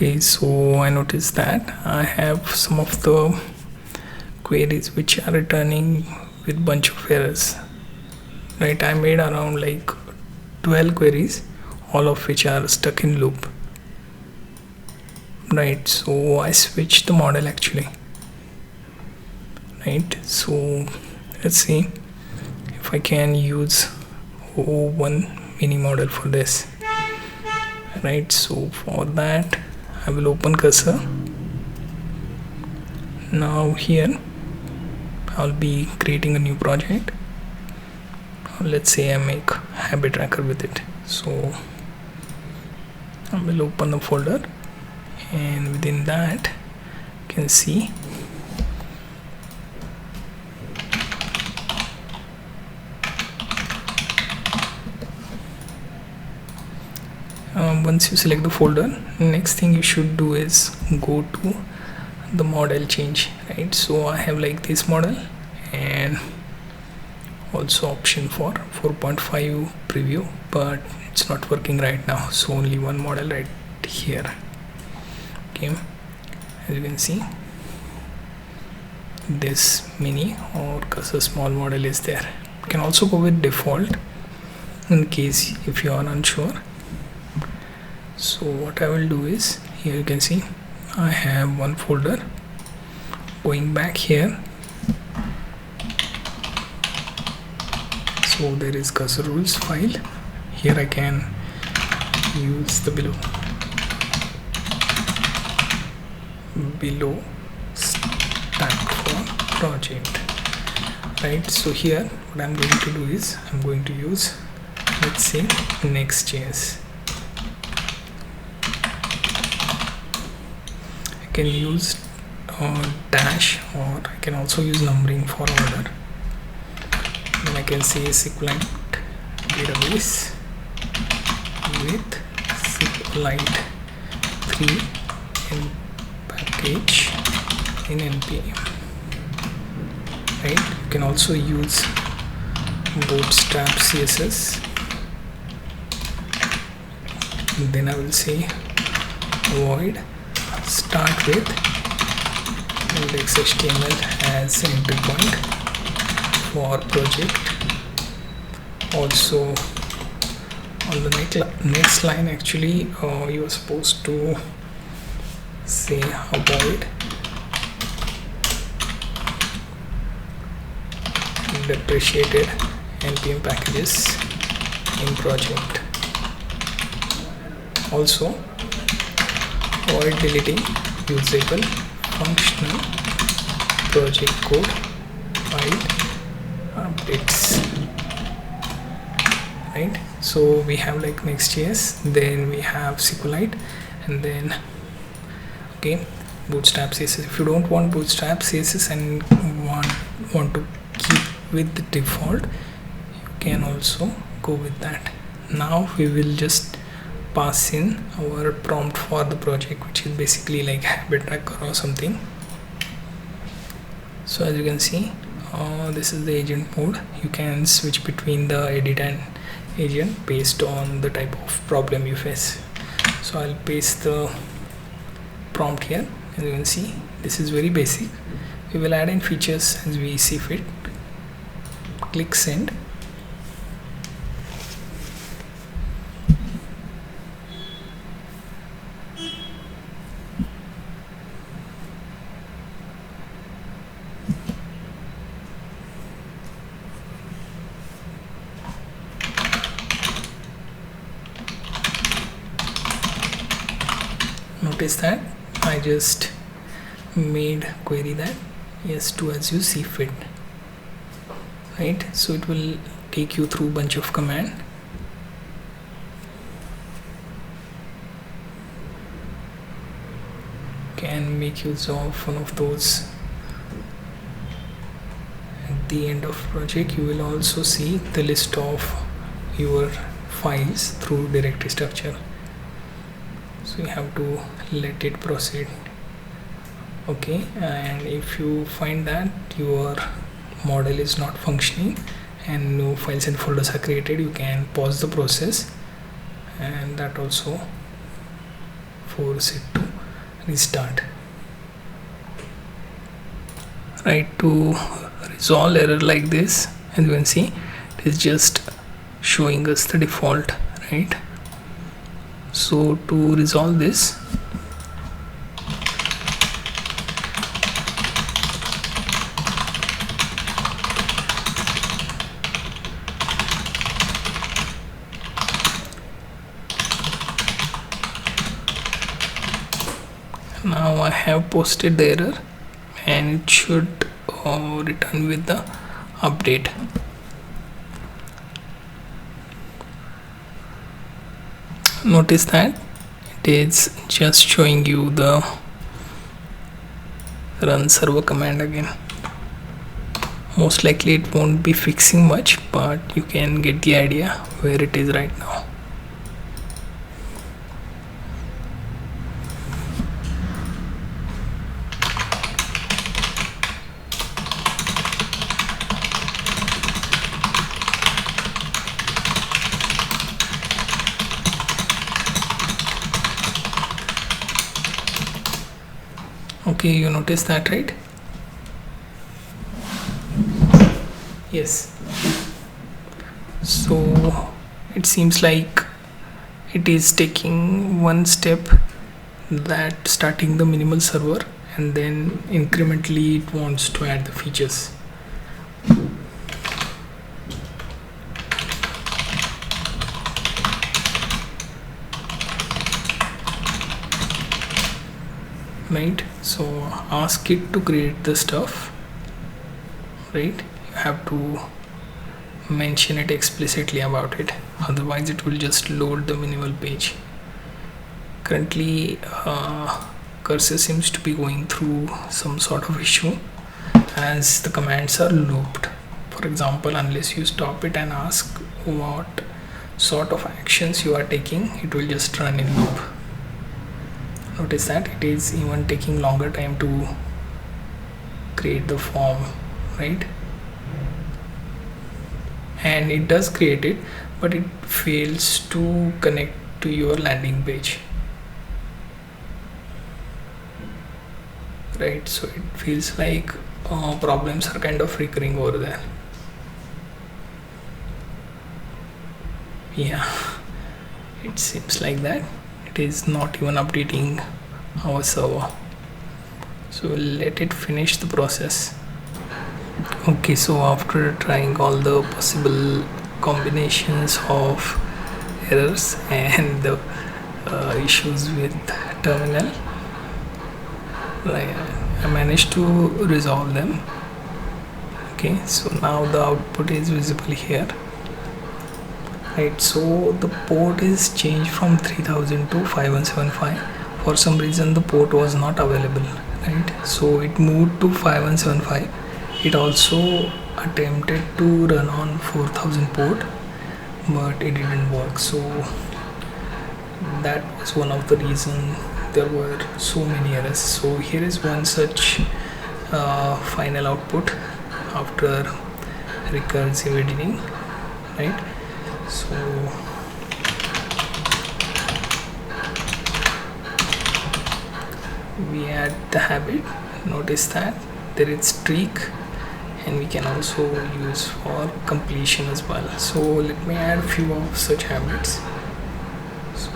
Okay, so I noticed that I have some of the queries which are returning with bunch of errors. Right, I made around like 12 queries, all of which are stuck in loop. Right, so I switched the model actually. Right, so let's see if I can use one mini model for this. Right, so for that I will open cursor. Now here I'll be creating a new project. Let's say I make habit tracker with it. So I will open the folder, and within that you can see once you select the folder, next thing you should do is go to the model change. Right, so I have like this model and also option for 4.5 preview, but it's not working right now, so only one model right here. Okay, as you can see, this mini or cursor small model is there. You can also go with default in case if you are unsure. So what I will do is, here you can see I have one folder. Going back here, so there is cursor rules file. Here I can use the below stack for project. Right, so here what I'm going to do is I'm going to use, let's say, Next.js. I can use dash, or I can also use numbering for order. Then I can say SQLite database with SQLite 3 in package in npm. Right, you can also use bootstrap css. Then I will say void start with index.html as entry point for project. Also on the next line actually you are supposed to say avoid depreciated npm packages in project. Also avoid deleting usable functional project code file updates. Right, so we have like Next.js, then we have SQLite, and then okay, bootstrap css. If you don't want bootstrap css and want to keep with the default, you can also go with that. Now we will just pass in our prompt for the project, which is basically like habit tracker or something. So as you can see, this is the agent mode. You can switch between the edit and agent based on the type of problem you face. So I'll paste the prompt here. As you can see, this is very basic. We will add in features as we see fit. Click send. Notice that I just made query that yes to as you see fit. Right, so it will take you through bunch of command. Can make use of one of those. At the end of project you will also see the list of your files through directory structure. So you have to let it proceed. Okay, and if you find that your model is not functioning and no files and folders are created, you can pause the process, and that also force it to restart. Right, to resolve error like this, as you can see, it is just showing us the default, right? So to resolve this, now I have posted the error and it should return with the update. Notice that it is just showing you the run server command again. Most likely it won't be fixing much, but you can get the idea where it is right now. Okay, you notice that, right? Yes. So it seems like it is taking one step, that starting the minimal server, and then incrementally it wants to add the features. Right, so ask it to create the stuff, right? You have to mention it explicitly about it, otherwise it will just load the minimal page. Currently cursor seems to be going through some sort of issue as the commands are looped. For example, unless you stop it and ask what sort of actions you are taking, it will just run in loop. Notice that it is even taking longer time to create the form, right? And it does create it, but it fails to connect to your landing page, right? So it feels like problems are kind of recurring over there. Yeah, it seems like that it is not even updating our server. So let it finish the process. Okay, so after trying all the possible combinations of errors and the issues with terminal, I managed to resolve them. Okay, so now the output is visible here. Right, so the port is changed from 3000 to 5175. For some reason the port was not available, right? So it moved to 5175. It also attempted to run on 4000 port, but it didn't work. So that was one of the reasons there were so many errors. So here is one such final output after recursive editing, right? So we add the habit. Notice that there is streak, and we can also use for completion as well. So let me add a few of such habits. So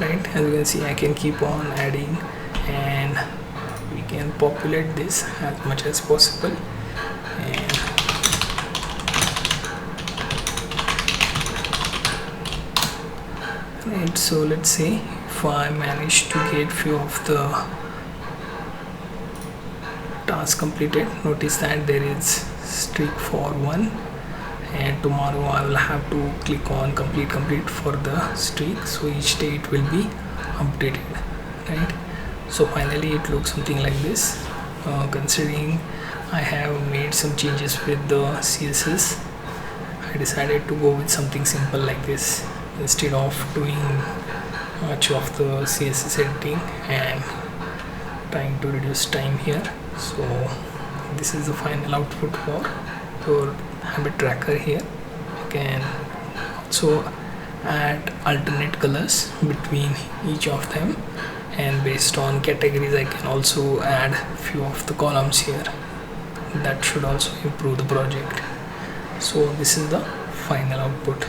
right, as you can see, I can keep on adding and we can populate this as much as possible. And right, so let's see if I manage to get few of the tasks completed. Notice that there is streak for 1, and tomorrow I will have to click on complete for the streak, so each day it will be updated, right? So finally it looks something like this. Considering I have made some changes with the CSS, I decided to go with something simple like this instead of doing much of the CSS editing and trying to reduce time here. So this is the final output for your habit tracker. Here you can also add alternate colors between each of them, and based on categories I can also add few of the columns here. That should also improve the project. So this is the final output.